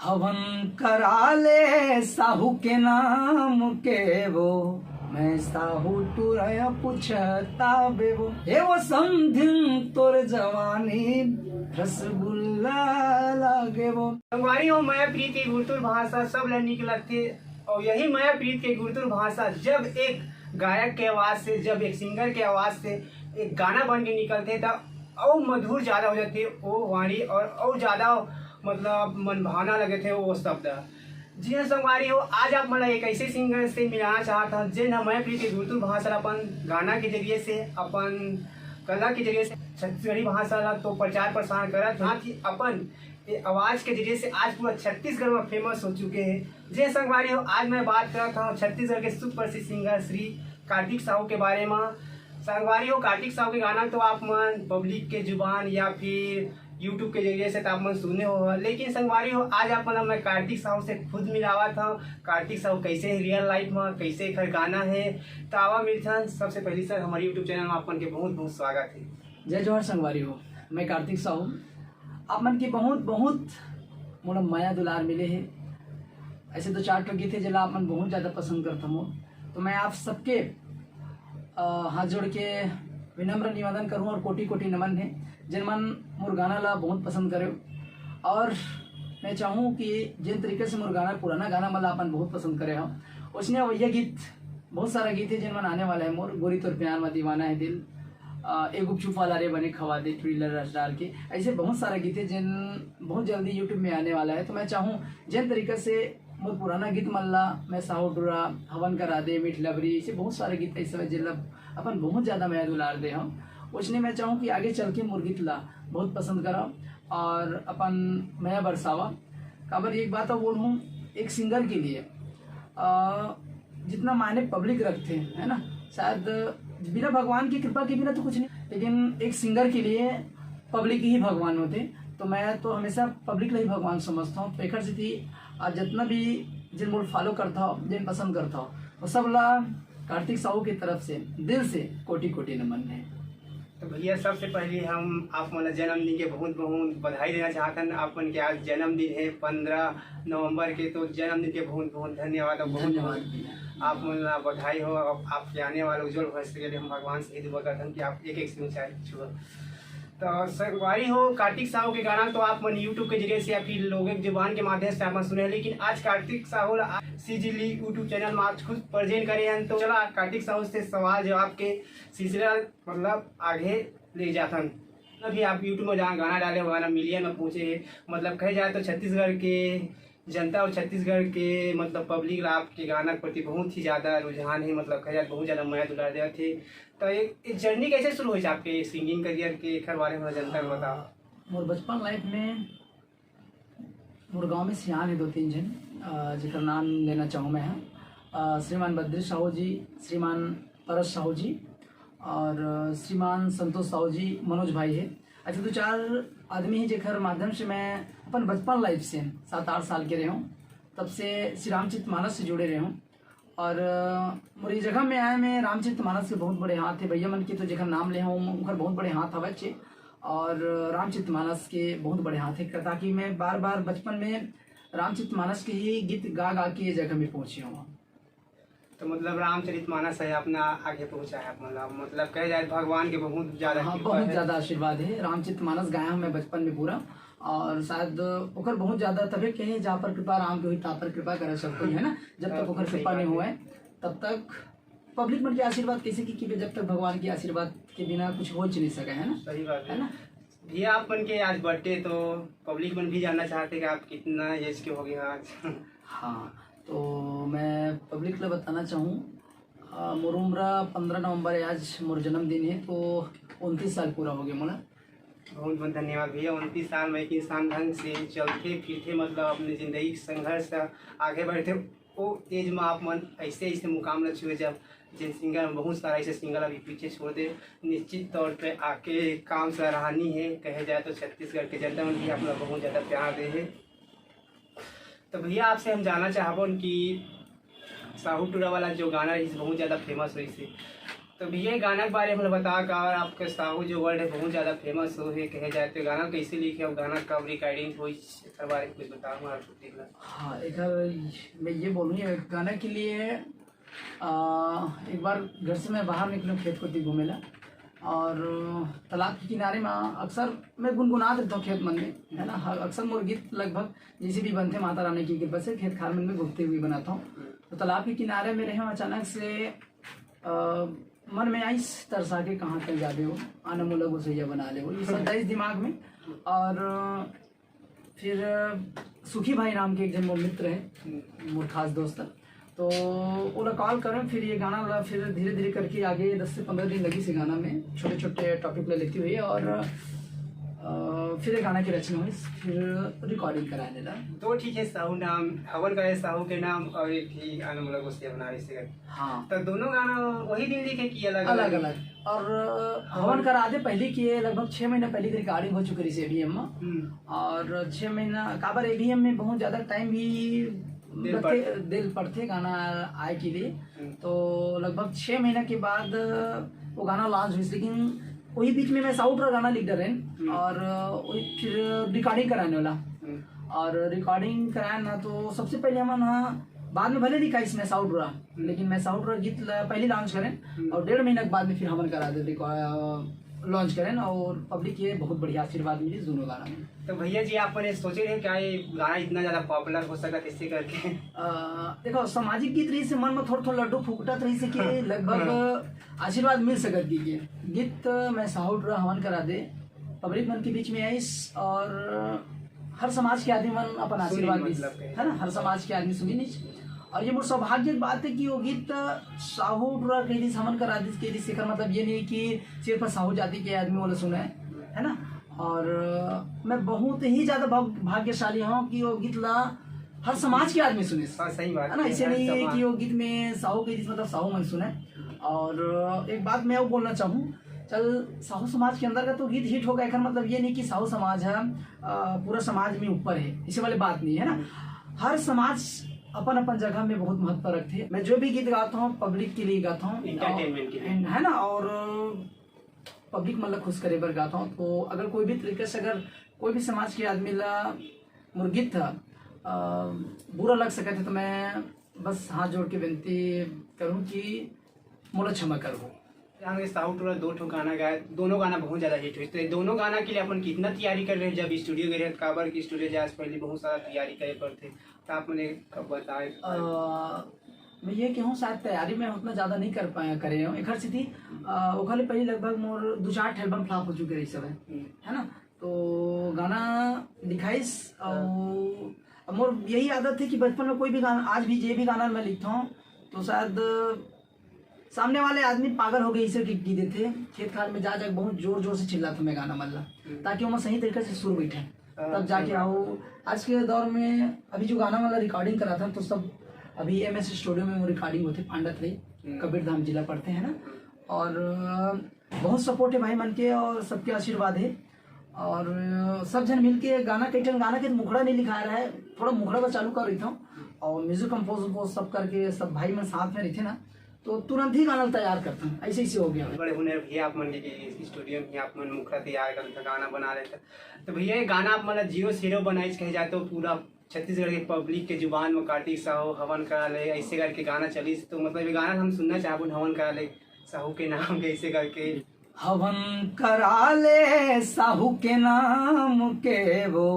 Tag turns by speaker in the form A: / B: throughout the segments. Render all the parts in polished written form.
A: हवन करा ले साहू के नाम के वो, मैं साहू तुरय पूछता बेबो, हे वो समधिन तोर जवानी रसगुल्ला लागे वो।
B: संगवारी हो माया प्रीत की गुरतुर भाषा सब ले निकलते, और यही माया प्रीत के गुरतुर भाषा जब एक गायक के आवाज से, जब एक सिंगर के आवाज से एक गाना बन के निकलते तब और मधुर ज्यादा हो जाते वो वाणी, और ज्यादा मतलब मनभावना लगे थे वो शब्द। जी हाँ संगवारी हो, आज आप मतलब एक ऐसे सिंगर से मिलाना चाहता हूँ जिन माया प्रीत के गुरतुर भाषा अपन गाना के जरिए से, अपन कला के जरिए से छत्तीसगढ़ी भाषा ला तो प्रचार प्रसार करा, साथ ही अपन आवाज के जरिए से आज पूरा छत्तीसगढ़ में फेमस हो चुके हैं। जी संगवारी हो, आज मैं बात कर रहा हूँ छत्तीसगढ़ के सुप्रसिद्ध सिंगर श्री कार्तिक साहू के बारे में। संगवारी हो, कार्तिक साहू के गाना तो आप मन पब्लिक के जुबान या फिर यूट्यूब के जरिए से तो आप मन सुने हो, लेकिन संगवारी हो आज आप मतलब मैं कार्तिक साहू से खुद मिलावा था। कार्तिक साहू कैसे रियल लाइफ में कैसे एक गाना है तो आवा मिलता। सबसे पहले सर हमारे यूट्यूब चैनल में आपन के बहुत बहुत स्वागत है।
A: जय जोहर संगवारी हो, मैं कार्तिक साहू। आप मन के बहुत बहुत मोला माया दुलार मिले हैं। ऐसे तो 4 गीत थे जिला आप मन बहुत ज़्यादा पसंद करता हूँ, तो मैं आप सबके हाथ जोड़ के विनम्र निवेदन करूँ और कोटि कोटि नमन है जिन मन मोर गाना ला बहुत पसंद करे। और मैं चाहूँ कि जिन तरीके से मोर गाना पुराना गाना मला अपन बहुत पसंद करे हो, उसने वही गीत बहुत सारा गीत है जिन मन आने वाला है। मोर गोरी तोर प्यार में दीवाना है दिल, एक गुपचुप वाला रे बने खवा दे ट्रिलर रस डाल के, ऐसे बहुत सारे गीत है जिन बहुत जल्दी यूट्यूब में आने वाला है। तो मैं चाहूँ जिन तरीके से मोर पुराना गीत मल्ला मैं साहू टूरा, हवन करा दे, मीठ लबरी, ऐसे बहुत सारे गीत ऐसे जिला अपन बहुत ज़्यादा माया दुलार दे हम, उसने मैं चाहूँ कि आगे चल के मोर गीत ला बहुत पसंद करा और अपन माया बरसावा। काबर एक बात और बोलूँ, एक सिंगर के लिए जितना मायने पब्लिक रखते हैं है ना, शायद बिना भगवान की कृपा के बिना तो कुछ नहीं, लेकिन एक सिंगर के लिए पब्लिक ही भगवान होते। तो मैं तो हमेशा पब्लिक ही भगवान समझता हूँ। तो एक स्थिति आज जितना भी जिन मोड फॉलो करता हो, जिन पसंद करता हो, वो सब ला कार्तिक साहू की तरफ से दिल से कोटि कोटि नमन है।
B: तो भैया सबसे पहले हम आप मतलब जन्मदिन के बहुत बहुत बधाई देना चाहते हैं। आपन के आज जन्मदिन है 15 नवंबर के, तो जन्मदिन के बहुत बहुत धन्यवाद और बहुत बहुत आप मतलब बधाई हो। आपके आने वाले उज्जवल भविष्य के लिए हम भगवान से ही दुआ करते हैं कि आप एक से ऊंचाई छुए। तो संगवारी हो, कार्तिक साहू के गाना तो आप मन यूट्यूब के जरिए से या फिर लोगों की जुबान के माध्यम से आप सुने, लेकिन आज कार्तिक साहू सीजीली यूट्यूब चैनल में आज खुद प्रेजेंट करे हैं। तो चला कार्तिक साहू से सवाल जवाब के सिलसिला मतलब आगे ले जाता हूँ। अभी आप यूट्यूब में जहाँ गाना डाले गाना मिलियन में पहुँचे, मतलब कहे जाए तो छत्तीसगढ़ के जनता और छत्तीसगढ़ के मतलब पब्लिक आपके गाना के प्रति बहुत ही ज़्यादा रुझान है, मतलब कहे जाए बहुत ज़्यादा माया दुलार दिया थे। तो एक जर्नी कैसे शुरू हुई आपके सिंगिंग करियर के एक बारे में जनता को बताओ।
A: मोर बचपन लाइफ में मोर गाँव में सियान है 2-3 जन जिनका नाम लेना चाहूँ मैं। श्रीमान बद्री साहू जी, श्रीमान परस साहू जी और श्रीमान संतोष साहू जी, मनोज भाई है। अच्छा, तो 4 आदमी हैं जेकर माध्यम से मैं अपन बचपन लाइफ से 7-8 साल के रहे हूँ, तब से श्री रामचरित मानस से जुड़े रहे हूँ। और मोरी जगह में आए मैं रामचरित मानस के बहुत बड़े हाथ है भैया मन के, तो जेकर नाम ले हूँ उनका बहुत बड़े हाथ हवा चे, और रामचरित मानस के बहुत बड़े हाथ है, ताकि मैं बार बार बचपन में रामचरित मानस के ही गीत गा गा के जगह में पहुँचे हूँ।
B: तो मतलब रामचरित मानस है अपना आगे पहुंचा है, मतलब कहे जाए भगवान के बहुत ज्यादा,
A: हाँ बहुत ज़्यादा आशीर्वाद है। रामचरित मानस गाया हूँ मैं बचपन में पूरा, और शायद ओकर बहुत ज़्यादा तभी कहे जहाँ पर कृपा राम के हुई ता पर कृपा करे सब कोई है ना। जब तक ओकर कृपा नहीं हुआ है तब तक पब्लिक मन के आशीर्वाद कैसे की जब तक भगवान के आशीर्वाद के बिना कुछ हो नहीं सके है ना।
B: सही बात
A: है ना।
B: भैया आप मन के आज बर्थडे, तो पब्लिक मन भी जानना चाहते कि आप कितना एज के हो गए आज।
A: हाँ, तो मैं पब्लिक को बताना चाहूँ, मोर उम्र 15 नवंबर है, आज मोर जन्मदिन है, तो 29 साल पूरा हो गया मोला।
B: बहुत बहुत धन्यवाद भैया। 29 साल में एक इंसान ढंग से चलते फिरते मतलब अपनी जिंदगी संघर्ष से आगे बढ़ते, वो एज में आप मन ऐसे ऐसे मुकाम न छुए जब जिन सिंगर बहुत सारा ऐसे सिंगर अभी पीछे छोड़ दे। निश्चित तौर पे आके काम सराहनीय है, कहे जाए तो छत्तीसगढ़ के जनता में भी आप लोग बहुत ज़्यादा प्यार दे है। तो भैया आपसे हम जानना चाहबो कि साहू टूरा वाला जो गाना है बहुत ज़्यादा फेमस हुई से, तो भैया गाना के बारे में बता का, और आपका साहू जो वर्ल्ड है बहुत ज़्यादा फेमस हो है कहे जाए, तो गाना कैसे लिखे और गाना कब रिकॉर्डिंग हुई, इसके बारे में कुछ बताओ आपको।
A: हाँ, एक मैं ये बोलूँगी गाना के लिए एक बार घर से मैं बाहर निकलूँ खेत को थी घूमेला, और तालाब के किनारे में अक्सर मैं गुनगुना देता हूँ खेत मन में, है ना। अक्सर मोर गीत लगभग जैसे भी बनते माता रानी की कृपा से खेत खार मन में घूमते हुए बनाता हूँ। तो तालाब के किनारे में रहे अचानक से मन में आई तरसा के कहाँ तक जाबे हो, आना मोला गुसैया बना ले हो, ये सब इस दिमाग में। और फिर सुखी भाई नाम के एक जन मोर मित्र है, मोर खास दोस्त, तो वो कॉल करें, फिर ये गाना वाला फिर धीरे धीरे करके आगे 10 से 15 दिन लगी से गाना में छोटे छोटे टॉपिक ले लेती हुई, और फिर ये गाना की रचना हुई, फिर रिकॉर्डिंग कराने लगा।
B: तो ठीक है, साहू नाम हवन करे, साहू के नाम, और एक ही आने वाला गुस्से बना रही से।
A: हाँ,
B: तो दोनों गाना वही दिन लिखे कि अलग
A: अलग अलग, और हवन करा दे पहले किए लगभग 6 महीना पहले की रिकॉर्डिंग हो चुकी रही एबीएम में, और 6 महीना काबर एबीएम में बहुत ज्यादा टाइम भी दिल पड़ते गाना आए के लिए। तो लगभग 6 महीना के बाद वो गाना लॉन्च हुई, लेकिन वही बीच में मैं साउथ का गाना लिख डर और वही फिर रिकॉर्डिंग कराने वाला, और रिकॉर्डिंग कराया ना तो सबसे पहले हम बाद में भले लिखा इसमें साउथ रहा, लेकिन मैं साउथ रहा गीत पहले लॉन्च करें, और 1.5 महीने के बाद में फिर हमन करा दे लॉन्च करें, और पब्लिक ये बहुत बढ़िया आशीर्वाद मिली दोनों गाना में।
B: तो भैया जी आपने सोचे रहे क्या ये गाना इतना ज्यादा पॉपुलर हो सका इससे करके?
A: देखो, सामाजिक गीत रही से मन में थोड़ा थोड़ा लड्डू फूकटत रही से कि लगभग आशीर्वाद मिल सकत की गीत मैं साउथ रहा हवन करा दे पब्लिक मन के बीच में आईस, और हर समाज के आदमी मन अपन आशीर्वाद दी, है ना, हर समाज के आदमी सुनी नहीं। और ये मोर सौभाग्य की बात है कि वो गीत साहू कही हमन करा दी के शिखर, मतलब ये नहीं कि सिर्फ साहू जाति के आदमी वाले सुने, है ना। और मैं बहुत ही ज्यादा भाग्यशाली हूँ कि वो गीत ला हर समाज के आदमी सुने,
B: सही बात
A: है ना। ऐसे नहीं है कि वो गीत में साहू के मतलब साहू मन सुने। और एक बात मैं वो बोलना चाहूँ, चल साहू समाज के अंदर का तो गीत हिट होगा, मतलब ये नहीं कि साहू समाज है पूरा समाज में ऊपर है, इसी वाली बात नहीं है ना। हर समाज अपन अपन जगह में बहुत महत्व रखते हैं। मैं जो भी गीत गाता हूँ पब्लिक के लिए गाता हूँ, है ना, और पब्लिक मतलब खुश करे पर गाता हूँ। तो अगर कोई भी तरीके से अगर कोई भी समाज के आदमी ला मोर गीत बुरा लग सके थे, तो मैं बस हाथ जोड़ के विनती करूँ कि मोला क्षमा करो।
B: साउथ टूर 2 ठो गाना गाए, दोनों गाना बहुत ज्यादा हिट हुई। तो दोनों गाना के लिए अपन कितना तैयारी कर रहे हैं? जब स्टूडियो गए काबर की स्टूडियो जाए पहले बहुत सारा तैयारी करे पड़ते, तो आप मैंने कब बताए?
A: मैं ये कहूँ शायद तैयारी में उतना ज्यादा नहीं कर पाया करे हूँ। एक हर स्थिति ओखले पहले लगभग मोर 2-4 एल्बम फ्लॉप हो चुके रही सब है ना। तो गाना लिखाइस और मोर यही आदत है कि बचपन में कोई भी गाना, आज भी जे भी गाना मैं लिखता हूँ तो शायद सामने वाले आदमी पागल हो गए इसे टिक देते, खेत खाल में जा बहुत जोर जोर से चिल्लाता मैं गाना मल्ला, ताकि वो सही तरीके से सुर बैठे, तब जाके आओ। आज के दौर में अभी जो गाना वाला रिकॉर्डिंग करा था तो सब अभी MS स्टूडियो में वो रिकॉर्डिंग होती, पांडत रही कबीर धाम जिला पड़ते हैं ना। और बहुत सपोर्ट है भाई मन के, और सबके आशीर्वाद है, और सब जन मिल के गाना गाना के मुखड़ा नहीं लिखा रहा है, थोड़ा मुखड़ा पर चालू कर रही था, और म्यूजिक कंपोज सब करके सब भाई मन साथ में रहते ना, तो तुरंत ही गाना तैयार करता हूँ। ऐसे हो गया।
B: बड़े हुनर भैया आप मन के स्टूडियो में आप मन मुखड़ा तैयार करते गाना बना लेते। तो भैया ये गाना आप मतलब 0 बनाइस कहे जाए तो पूरा छत्तीसगढ़ के पब्लिक के जुबान में कार्तिक साहू हवन करा ले ऐसे करके गाना चली, तो मतलब ये गाना हम सुनना चाहते हवन करा ले साहू के नाम के, ऐसे करके
A: हवन करा ले साहू के नाम के वो,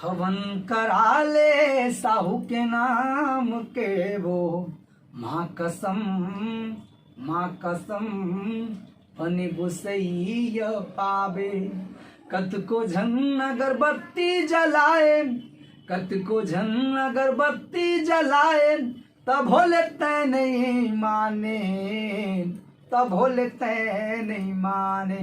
A: हवन करा ले साहू के नाम के वो, माँ कसम पन गुसैया पावे, कत को झन अगरबत्ती जलाए, कत को झन अगरबत्ती जलाए, तब भोले तै नहीं माने, तब भोले तै नहीं माने।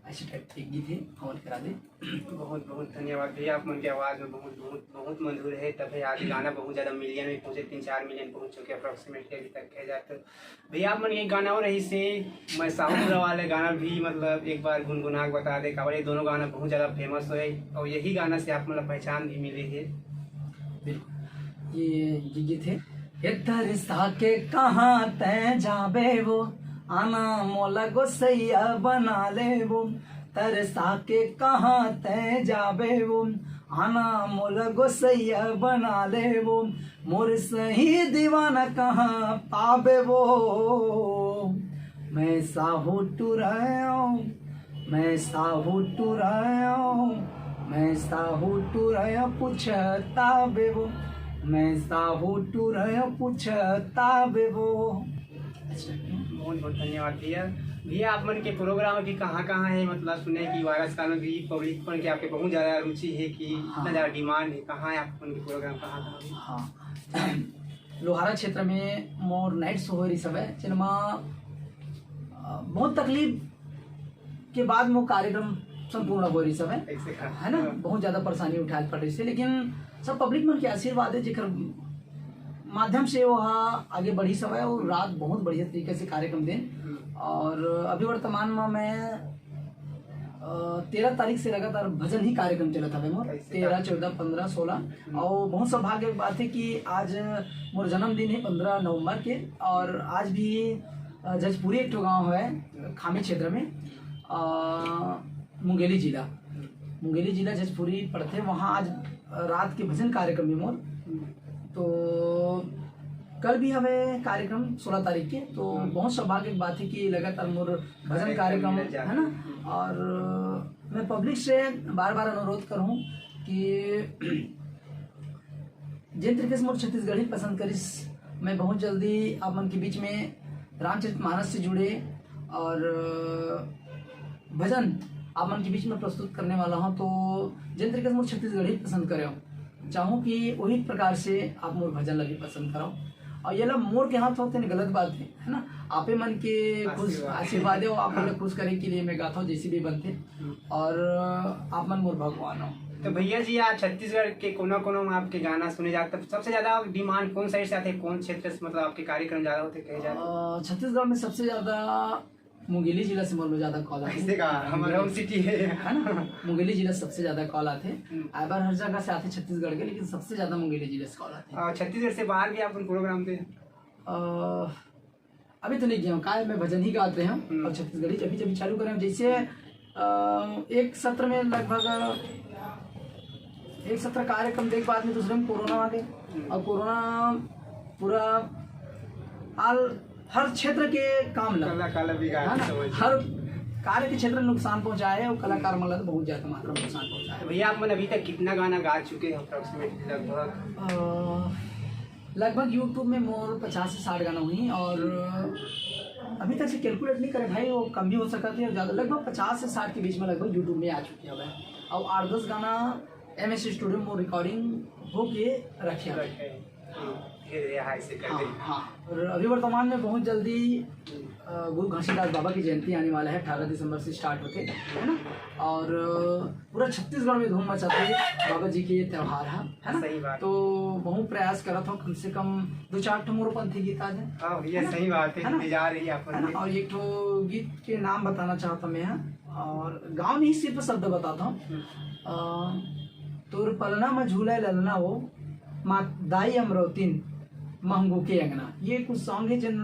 A: ऐसे टाइप के गीत है, हवन करा दे।
B: बहुत बहुत धन्यवाद भैया, आप मन की आवाज़ में बहुत बहुत बहुत मधुर है। तब आज गाना बहुत ज़्यादा मिलियन में पहुँचे, 3-4 मिलियन पहुँच चुके अप्रॉक्सीमेटली अभी तक कह जाते। भैया आप मन ये गाना और रही से मैं साउथ वाले गाना भी मतलब एक बार गुनगुना के बता दे काबर ये दोनों गाना बहुत ज़्यादा फेमस हुए, और यही गाना से आप मतलब पहचान भी मिले है।
A: बिल्कुल, ये गीत है। तरसा के कहाँ तै जाबे वो, आना मोला गोसैया बना ले वो, तरसा के कहाँ तय जाबे वो, आना मोला गोसैया बना ले वो, मोर सही दीवाना कहाँ पाबे वो। मैं साहू टुरायो, मैं साहू टुरायो, मैं साहू टुरायो पूछता बेबो, मैं साहू टुरायो पूछता बेबो।
B: बहुत बहुत धन्यवाद भैया। भैया आप मन के प्रोग्राम की कहाँ है, मतलब सुने कि वायरस काल में भी पब्लिक पर के आपके बहुत ज़्यादा रुचि है कि इतना ज़्यादा डिमांड है, कहाँ है आप मन के प्रोग्राम कहाँ है?
A: हाँ लोहारा क्षेत्र में मोर नाइट शो हो रही सब है, जिनमा बहुत तकलीफ के बाद वो कार्यक्रम संपूर्ण हो रही सब है ना। बहुत ज़्यादा परेशानी उठाए पड़ रही से, लेकिन सब पब्लिक मन के आशीर्वाद है जेकर माध्यम से वो आगे बढ़ी सब है और रात बहुत बढ़िया तरीके से कार्यक्रम दें। और अभी वर्तमान में मैं 13 तारीख से लगातार भजन ही कार्यक्रम चला था मोर, 13, 14, 15, 16। और बहुत सौभाग्य की बात है कि आज मोर जन्मदिन है 15 नवंबर के, और आज भी जजपुरी एक ठो गाँव है खामी क्षेत्र में, मुंगेली जिला जजपुरी पड़ते, वहाँ आज रात के भजन कार्यक्रम में मोर। तो कल भी हमें कार्यक्रम 16 तारीख के, तो बहुत सौभाग्य की बात है कि लगातार मोर भजन कार्यक्रम है ना। और मैं पब्लिक से बार बार अनुरोध करूँ कि जिन तरीके से मोर छत्तीसगढ़ी पसंद करिस, मैं बहुत जल्दी आप मन के बीच में रामचरितमानस से जुड़े और भजन आप मन के बीच में प्रस्तुत करने वाला हूँ। तो जिन तरीके से मोर छत्तीसगढ़ी पसंद करे चाहूँ कि वही प्रकार से आप मोर भजन लगी पसंद करो। और ये लोग मोर के हाथ होते हैं, गलत बात है ना। आपे मन के खुश आशीर्वाद हो, आप लोग खुश करे के लिए मैं गाता हूँ जैसे भी बनते, और आप मन मोर भगवान हो।
B: तो भैया जी आज छत्तीसगढ़ के कोना में आपके गाना सुने जाते हैं, सबसे ज्यादा डिमांड कौन साइड से आते हैं, कौन क्षेत्र से मतलब आपके कार्यक्रम ज्यादा होते कहे जाते?
A: छत्तीसगढ़ में सबसे ज्यादा मुंगेली जिला से मोर ज्यादा कॉल आते
B: हमारा सिटी है
A: ना। मुंगेली जिला सबसे ज्यादा कॉल आते हैं, बार हर जगह से आते छत्तीसगढ़ के, लेकिन सबसे ज्यादा मुंगेली जिले से कॉल आते हैं।
B: छत्तीसगढ़ से बाहर भी आप प्रोग्राम थे?
A: अभी तो नहीं गया हूँ, काय मैं भजन ही गाते हैं और छत्तीसगढ़ी जब चालू करें। जैसे एक सत्र में लगभग एक सत्र कार्यक्रम देख बाद में दूसरे में कोरोना आ गए, और कोरोना पूरा हर क्षेत्र के काम लगा, हर कार्य के क्षेत्र में नुकसान पहुंचाया है, और कलाकार मतलब बहुत ज्यादा मात्रा में नुकसान पहुंचाया है।
B: भैया आप मन अभी तक कितना गाना गा चुके हैं अप्रोक्सीमेटली?
A: लगभग यूट्यूब में मोर 50 से 60 गाना हुई, और अभी तक से कैलकुलेट नहीं करे भाई, वो कम भी हो सकता है ज़्यादा, लगभग 50 से 60 के बीच में लगभग यूट्यूब में आ चुकी है। और 8-10 गाना MS स्टूडियो में रिकॉर्डिंग होके रखे हैं। हाँ, और अभी वर्तमान में बहुत जल्दी गुरु घासीदास बाबा की जयंती आने वाला है, 18 दिसंबर से स्टार्ट होते है ना। और पूरा छत्तीसगढ़ में धूम मचाते बाबा जी के ये त्यौहार है ना।
B: सही बात।
A: तो बहुत प्रयास करा था, कम से कम 2-4 ठो मोरपंथी गीत आ जाए।
B: ये सही बात है, इंतजार रही है।
A: और एक ठो गीत के नाम बताना चाहता मैं यहाँ, और गाँव नहीं सिर्फ शब्द बताता हूँ। तोर पलना में झूला ललना वो माँ दाई अमरौतीन महंगू के अंगना, ये कुछ सॉन्ग है जिन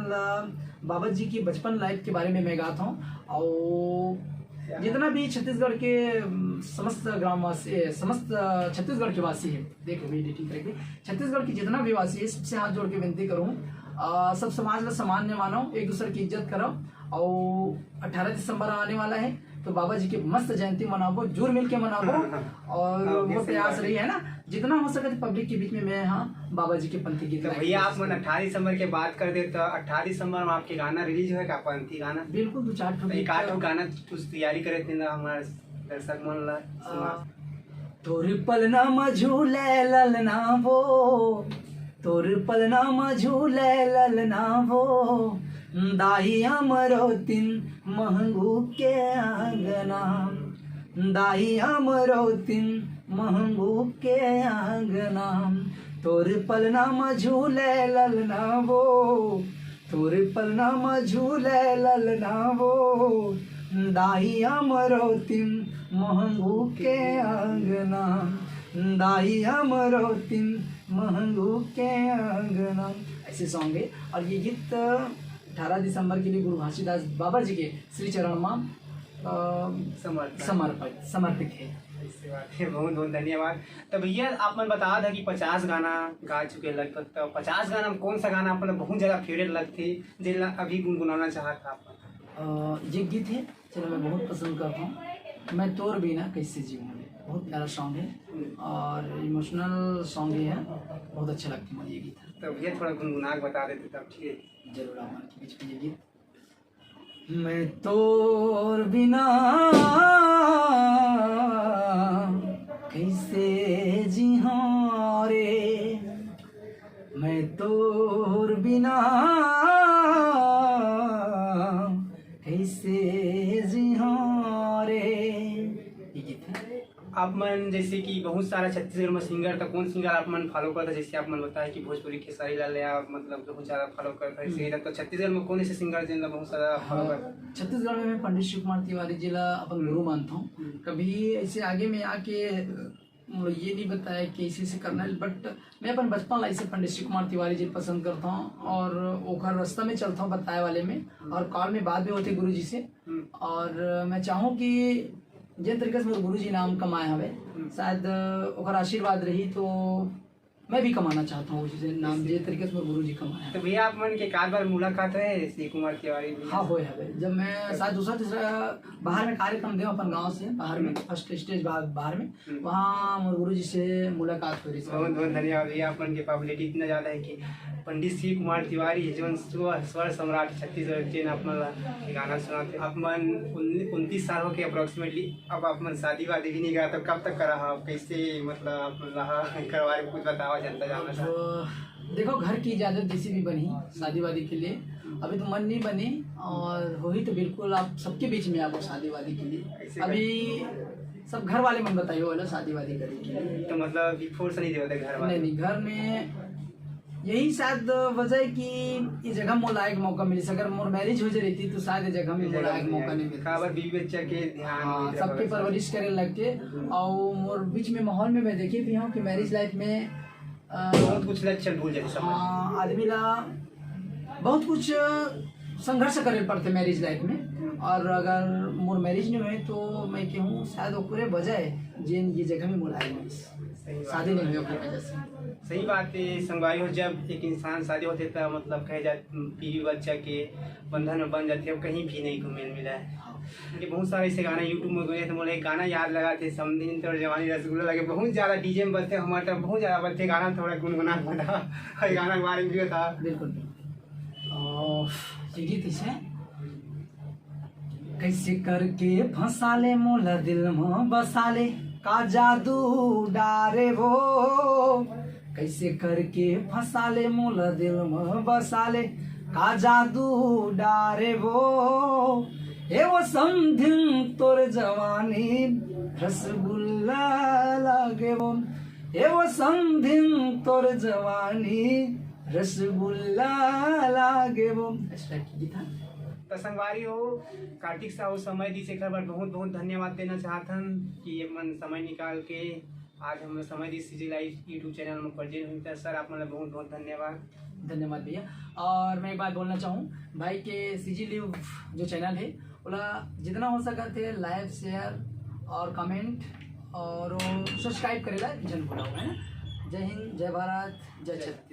A: बाबा जी की बचपन लाइफ के बारे में मैं गाता हूँ। और जितना भी छत्तीसगढ़ के समस्त ग्रामवासी, समस्त छत्तीसगढ़ के वासी है, देखो मैं एडिटिंग करके, छत्तीसगढ़ के जितना भी वासी है सबसे हाथ जोड़ के विनती करूँ, सब समाज में सामान्य मानो, एक दूसरे की इज्जत करो। और 18 दिसंबर आने वाला है, तो बाबा जी की मस्त जयंती मनाओ, जुड़ मिल के मनाओ। और वो प्रयास रही है ना, जितना हो सके पब्लिक के बीच में मैं यहाँ बाबा जी के पंथी गीत।
B: तो भैया आप मन 18 दिसंबर के बात कर दे, तो 18 दिसंबर में आपके गाना रिलीज होगा का पंथी गाना?
A: बिल्कुल, 2-4
B: ठो गाना कुछ तैयारी करे थे ना हमारे दर्शक मन ला।
A: तोर पलना में झूले ललना वो, तोर पलना में झूले ललना वो, दाई अमरौतीन महंगू के आंगना, दाई अमरौतीन महंगू के आंगना, तोर पलना में झूले ललना वो, तोर पलना में झूले ललना वो, दाई अमरौतीन महंगू के आंगना, दाई अमरौतीन महंगू के आंगना। ऐसे सॉन्ग है। और ये गीत 18 दिसंबर के लिए गुरु घासीदास बाबा जी के श्री चरण में समर्पित है।
B: इससे बात है, बहुत बहुत धन्यवाद। तो भैया आप मन बता था कि 50 गाना गा चुके लगभग, तो 50 गाना में कौन सा गाना आप बहुत ज़्यादा फेवरेट लगते जिला अभी गुनगुनाना चाहता आप?
A: ये गीत है चलो मैं बहुत पसंद करता हूँ, मैं तोर बिना कैसे जीऊँ, बहुत प्यारा सॉन्ग है और इमोशनल सॉन्ग है, बहुत अच्छा लगता है मुझे ये गीत।
B: तो भैया थोड़ा गुनगुना के बता देते तब ठीक है।
A: जरूर हमारे बीच में ये गीत। मैं तोर बिना कैसे जीऊँ रे, मैं तोर बिना कैसे जीऊँ रे, ये गीत है।
B: आप मन जैसे कि बहुत सारा छत्तीसगढ़ में सिंगर, तो कौन सिंगर आप मन फॉलो करता? जैसे आप मन बताया कि भोजपुरी खेसारी लाल या मतलब बहुत ज़्यादा फॉलो करता है, तो छत्तीसगढ़ में कौन ऐसे सिंगर जिनका बहुत सारा फॉलो करता?
A: छत्तीसगढ़ में मैं पंडित शिव कुमार तिवारी जी ला अपन गुरु मानता हूँ। कभी ऐसे आगे में आके ये नहीं बताया कि ऐसे करना है, बट मैं अपन बचपन ला ऐसे पंडित शिव कुमार तिवारी जी पसंद करता हूँ और ओखर रास्ता में चलता हूँ बताए वाले में, और कॉल में बात भी होती गुरु जी से। और मैं चाहूँ कि जिन तरीके से मेरे गुरु जी नाम कमाए हवे, शायद ओकर आशीर्वाद रही तो मैं भी कमाना चाहता हूँ उसी से नाम, जिस तरीके से मेरे गुरु जी कमाए।
B: तो भैया आप मन के एक बार मुलाकात है शिव कुमार तिवारी?
A: हाँ होए हवे, जब मैं शायद दूसरा तीसरा बाहर में कार्यक्रम दे अपन गांव से बाहर में फर्स्ट स्टेज बाहर में, वहाँ मेरे गुरु जी से मुलाकात हुई।
B: बहुत बहुत धन्यवाद भैया। आप मन के पॉपुलरिटी इतना ज़्यादा है कि पंडित शिव कुमार तिवारी जो स्वर सम्राट छत्तीसगढ़ के अपना गाना सुनाते। आप मन 29 साल हो के अप्रोक्सीमेटली, अब आप मन शादी वादी भी नहीं करा, तो कब तक करा? आप कैसे मतलब आप रहा करवाए, कुछ बताओ जनता जानना चाहता।
A: तो देखो घर की इजाज़त जैसी भी बनी शादी वादी के लिए, अभी तो मन नहीं बनी, और हो ही तो बिल्कुल आप सबके बीच में आपको शादी वादी के लिए अभी सब घर वाले मन बताइए वाला शादी वादी करने के लिए।
B: तो मतलब अभी फोर्स नहीं देते घर वाले?
A: नहीं, घर में यही शायद वजह है कि इस जगह मोला एक मौका मिली, अगर मोर मैरिज हो जाती तो शायद जगह में मोला एक मौका नहीं मिलता।
B: बीवी बच्चा के ध्यान
A: सबके परवरिश करे लगते, और मोर बीच में माहौल में मैं देखे भी हूँ कि मैरिज लाइफ में
B: बहुत कुछ लक्षण भूल जाते।
A: हाँ, आदमी ला बहुत कुछ संघर्ष करे पड़ते मैरिज लाइफ में, और अगर मोर मैरिज नहीं हुए तो मैं कहूँ शायद ओकरे बजाय जिन ये जगह में मोला शादी नहीं हुई ओकरे वजह से।
B: सही बात है संगवारी हो, जब एक इंसान शादी होते तो मतलब कहे जाए बीवी बच्चा के बंधन में बन जाते, अब कहीं भी नहीं घूमने मिला है। ये बहुत सारे ऐसे गाना यूट्यूब में गए तो बोले एक गाना याद लगा थे, समदिन तो जवानी रसगुल्ला लगे, बहुत ज़्यादा डीजे में बजते हमारे तरफ, बहुत ज़्यादा बजते गाना, थोड़ा गुनगुना बता गाना के बारे में भी बता।
A: बिल्कुल। ये गीत है कैसे करके फंसा ले मोला दिल में बसा ले, का जादू डारे वो, कैसे करके फंसा ले मोला दिल में बसा ले, का जादू डारे वो, हे वो समधिन तोर जवानी रसगुल्ला लागे वो, हे वो समधिन तोर जवानी रसगुल्ला लागे वो। तो संगवारी हो कार्तिक साहू समय दी से खबर बहुत बहुत धन्यवाद देना चाहतन कि ये मन समय निकाल के आज हम समय दी सीजी लाइव यूट्यूब चैनल में प्रेजेंट हुई था। सर आप मतलब बहुत बहुत धन्यवाद भैया। और मैं एक बात बोलना चाहूँ भाई के सीजी लाइव जो चैनल है बोला जितना हो सका थे लाइव शेयर और कमेंट और सब्सक्राइब करेला जन बोला हुआ है ना। जय हिंद, जय भारत, जय छत्तीसगढ़।